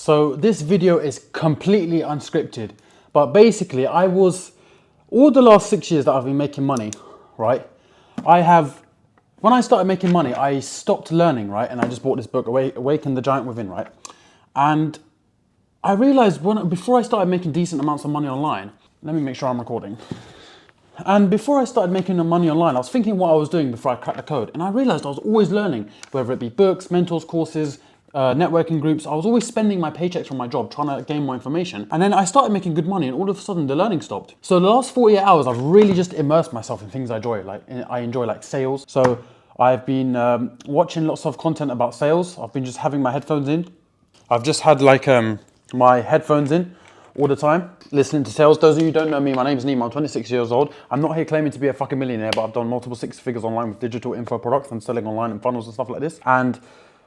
So this video is completely unscripted, but basically all the last 6 years that I've been making money, right? When I started making money, I stopped learning, right? And I just bought this book, Awaken the Giant Within, right? And I realized before I started making decent amounts of money online, let me make sure I'm recording. And before I started making the money online, I was thinking what I was doing before I cracked the code. And I realized I was always learning, whether it be books, mentors, courses, networking groups. I was always spending my paychecks from my job trying to gain more information. And then I started making good money and all of a sudden the learning stopped. So the last 48 hours, I've really just immersed myself in things I enjoy. I enjoy like sales. So I've been watching lots of content about sales. I've been just having my headphones in. I've just had my headphones in all the time, listening to sales. Those of you who don't know me, my name is Nima, I'm 26 years old. I'm not here claiming to be a fucking millionaire, but I've done multiple six figures online with digital info products and selling online and funnels and stuff like this. And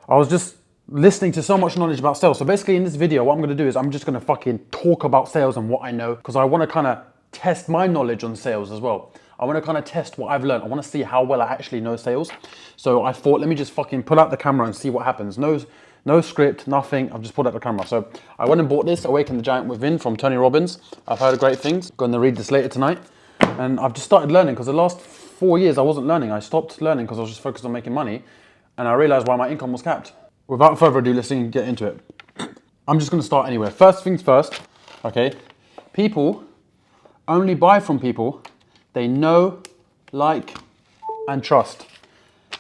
I was just listening to so much knowledge about sales. So basically in this video, what I'm gonna do is I'm just gonna fucking talk about sales and what I know, because I wanna kind of test my knowledge on sales as well. I want to kind of test what I've learned. I want to see how well I actually know sales. So I thought, let me just fucking pull out the camera and see what happens. No script, nothing. I've just pulled out the camera. So I went and bought this, Awaken the Giant Within from Tony Robbins. I've heard great things. Going to read this later tonight. And I've just started learning because the last 4 years I wasn't learning. I stopped learning because I was just focused on making money. And I realized why my income was capped. Without further ado, let's get into it. I'm just going to start anywhere. First things first, okay? People only buy from people they know, like, and trust.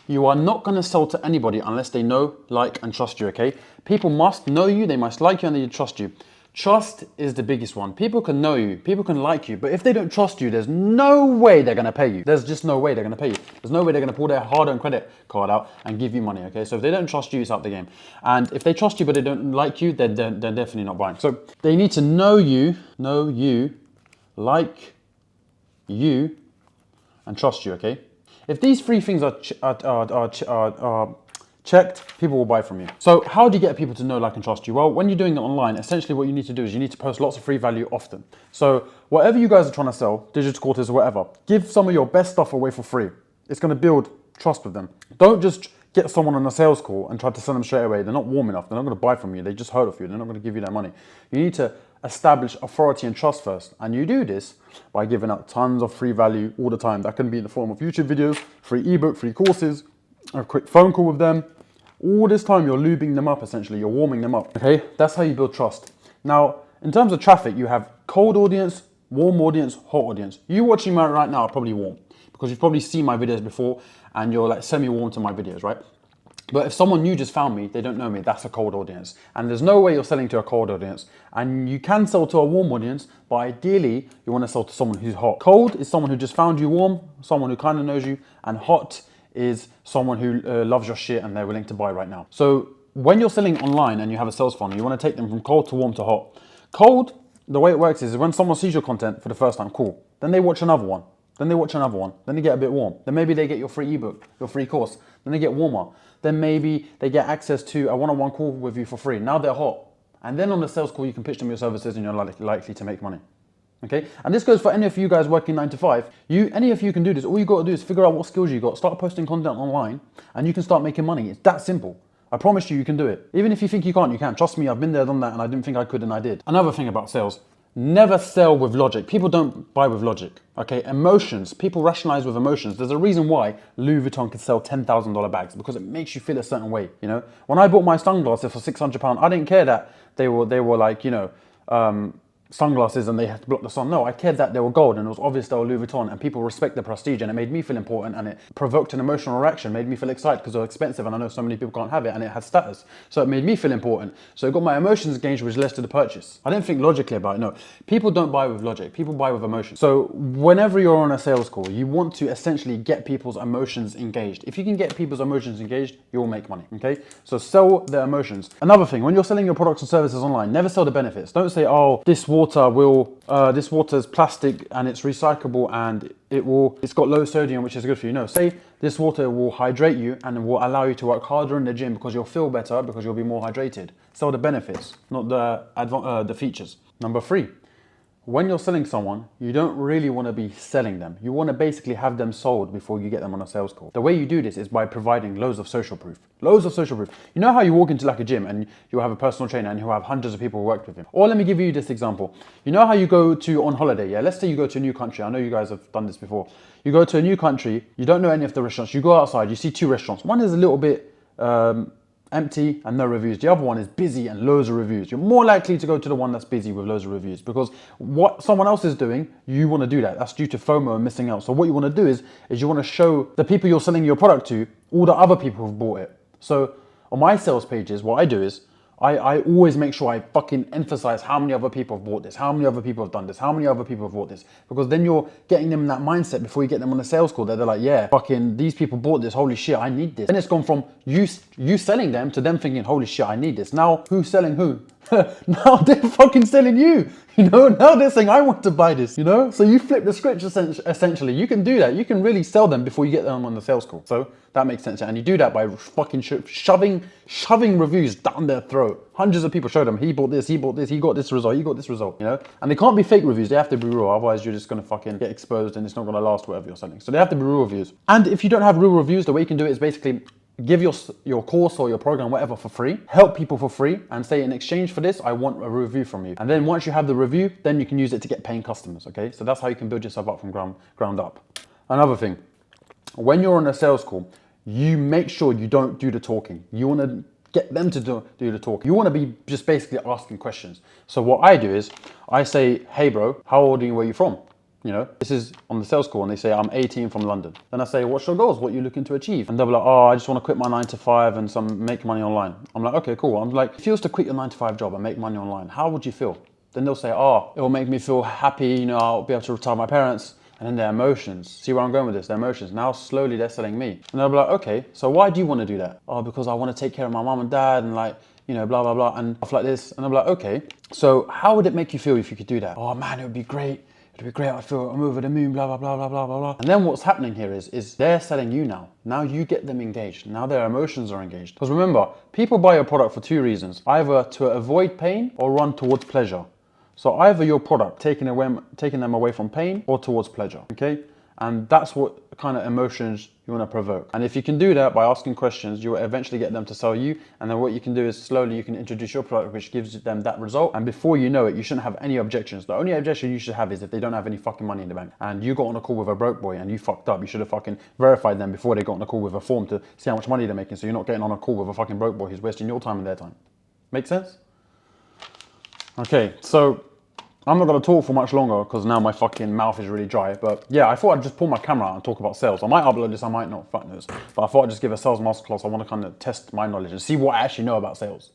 You are not going to sell to anybody unless they know, like, and trust you, okay? People must know you, they must like you, and they trust you. Trust is the biggest one. People can know you, people can like you, but if they don't trust you, there's no way they're going to pay you. There's just no way they're going to pay you. There's no way they're going to pull their hard-earned credit card out and give you money, okay? So if they don't trust you, it's out the game. And if they trust you but they don't like you, then they're definitely not buying. So they need to know you, like you, and trust you, okay? If these three things are checked, people will buy from you. So how do you get people to know, like, and trust you? Well, when you're doing it online, essentially what you need to do is you need to post lots of free value often. So whatever you guys are trying to sell, digital courses or whatever, give some of your best stuff away for free. It's going to build trust with them. Don't just get someone on a sales call and try to sell them straight away. They're not warm enough. They're not going to buy from you. They just heard of you. They're not going to give you their money. You need to establish authority and trust first. And you do this by giving out tons of free value all the time. That can be in the form of YouTube videos, free ebook, free courses, a quick phone call with them. All this time you're lubing them up, essentially. You're warming them up, okay? That's how you build trust. Now, in terms of traffic, you have cold audience, warm audience, hot audience. You watching me right now are probably warm because you've probably seen my videos before and you're like semi-warm to my videos, right? But if someone new just found me, they don't know me, that's a cold audience. And there's no way you're selling to a cold audience. And you can sell to a warm audience, but ideally you want to sell to someone who's hot. Cold is someone who just found you warm, someone who kind of knows you, and hot is someone who loves your shit and they're willing to buy right now. So when you're selling online and you have a sales funnel, you want to take them from cold to warm to hot. Cold, the way it works is when someone sees your content for the first time, cool. Then they watch another one. Then they watch another one. Then they get a bit warm. Then maybe they get your free ebook, your free course. Then they get warmer. Then maybe they get access to a one-on-one call with you for free. Now they're hot. And then on the sales call, you can pitch them your services and you're likely to make money. Okay? And this goes for any of you guys working 9 to 5. Any of you can do this. All you got to do is figure out what skills you got. Start posting content online and you can start making money. It's that simple. I promise you, you can do it. Even if you think you can't, you can. Trust me, I've been there, done that, and I didn't think I could, and I did. Another thing about sales. Never sell with logic. People don't buy with logic, okay? Emotions, people rationalize with emotions. There's a reason why Louis Vuitton can sell $10,000 bags, because it makes you feel a certain way, you know? When I bought my sunglasses for £600, I didn't care that they were like, you know, sunglasses and they had to block the sun. No, I cared that they were gold and it was obvious they were Louis Vuitton and people respect the prestige and it made me feel important and it provoked an emotional reaction, made me feel excited because they're expensive and I know so many people can't have it and it had status. So it made me feel important. So it got my emotions engaged, which led to the purchase. I didn't think logically about it, no. People don't buy with logic, people buy with emotion. So whenever you're on a sales call, you want to essentially get people's emotions engaged. If you can get people's emotions engaged, you'll make money, okay? So sell their emotions. Another thing, when you're selling your products and services online, never sell the benefits. Don't say, oh, this water is plastic and it's recyclable and it's got low sodium, which is good for you. No, say this water will hydrate you and will allow you to work harder in the gym because you'll feel better because you'll be more hydrated. Sell the benefits, not the features. Number 3, when you're selling someone, you don't really want to be selling them. You want to basically have them sold before you get them on a sales call. The way you do this is by providing loads of social proof. Loads of social proof. You know how you walk into like a gym and you'll have a personal trainer and he'll have hundreds of people who worked with him. Or let me give you this example. You know how you go to on holiday, yeah? Let's say you go to a new country. I know you guys have done this before. You go to a new country, you don't know any of the restaurants. You go outside, you see two restaurants. One is a little bit empty and no reviews. The other one is busy and loads of reviews. You're more likely to go to the one that's busy with loads of reviews, because what someone else is doing, you want to do that. That's due to FOMO and missing out. So what you want to do is you want to show the people you're selling your product to all the other people who've bought it. So on my sales pages, what I do is I always make sure I fucking emphasize how many other people have bought this, how many other people have done this, how many other people have bought this. Because then you're getting them in that mindset before you get them on a sales call that they're like, yeah, fucking these people bought this, holy shit, I need this. Then it's gone from you selling them to them thinking, holy shit, I need this. Now, who's selling who? Now they're fucking selling you. You know, now they're saying, I want to buy this, you know? So you flip the script essentially. You can do that. You can really sell them before you get them on the sales call. So that makes sense. And you do that by fucking shoving reviews down their throat. Hundreds of people show them, he bought this, he got this result, he got this result, you know? And they can't be fake reviews. They have to be real. Otherwise, you're just going to fucking get exposed and it's not going to last whatever you're selling. So they have to be real reviews. And if you don't have real reviews, the way you can do it is basically give your course or your program, whatever, for free, help people for free, and say, in exchange for this, I want a review from you. And then once you have the review, then you can use it to get paying customers, okay? So that's how you can build yourself up from ground up. Another thing, when you're on a sales call, you make sure you don't do the talking. You want to get them to do the talk. You want to be just basically asking questions. So what I do is I say, hey bro, how old are you, where are you from? You know, this is on the sales call and they say, I'm 18 from London. Then I say, what's your goals? What are you looking to achieve? And they'll be like, oh, I just want to quit my 9 to 5 and make money online. I'm like, okay, cool. I'm like, if you was to quit your 9 to 5 job and make money online, how would you feel? Then they'll say, oh, it will make me feel happy. You know, I'll be able to retire my parents. And then their emotions. See where I'm going with this? Their emotions. Now slowly they're selling me. And they'll be like, okay, so why do you want to do that? Oh, because I want to take care of my mom and dad and like, you know, blah, blah, blah, and stuff like this. And I'm like, okay, so how would it make you feel if you could do that? Oh man, it would be great. It'd be great, I feel I'm over the moon, blah, blah, blah, blah, blah, blah, blah. And then what's happening here is they're selling you now. Now you get them engaged. Now their emotions are engaged. Because remember, people buy your product for two reasons. Either to avoid pain or run towards pleasure. So either your product taking them away from pain or towards pleasure, okay? And that's what kind of emotions you want to provoke. And if you can do that by asking questions, you will eventually get them to sell you. And then what you can do is slowly you can introduce your product, which gives them that result. And before you know it, you shouldn't have any objections. The only objection you should have is if they don't have any fucking money in the bank. And you got on a call with a broke boy and you fucked up. You should have fucking verified them before they got on a call with a form to see how much money they're making. So you're not getting on a call with a fucking broke boy who's wasting your time and their time. Make sense? Okay, so I'm not going to talk for much longer because now my fucking mouth is really dry. But yeah, I thought I'd just pull my camera out and talk about sales. I might upload this, I might not, fuck knows. But I thought I'd just give a sales masterclass. I want to kind of test my knowledge and see what I actually know about sales.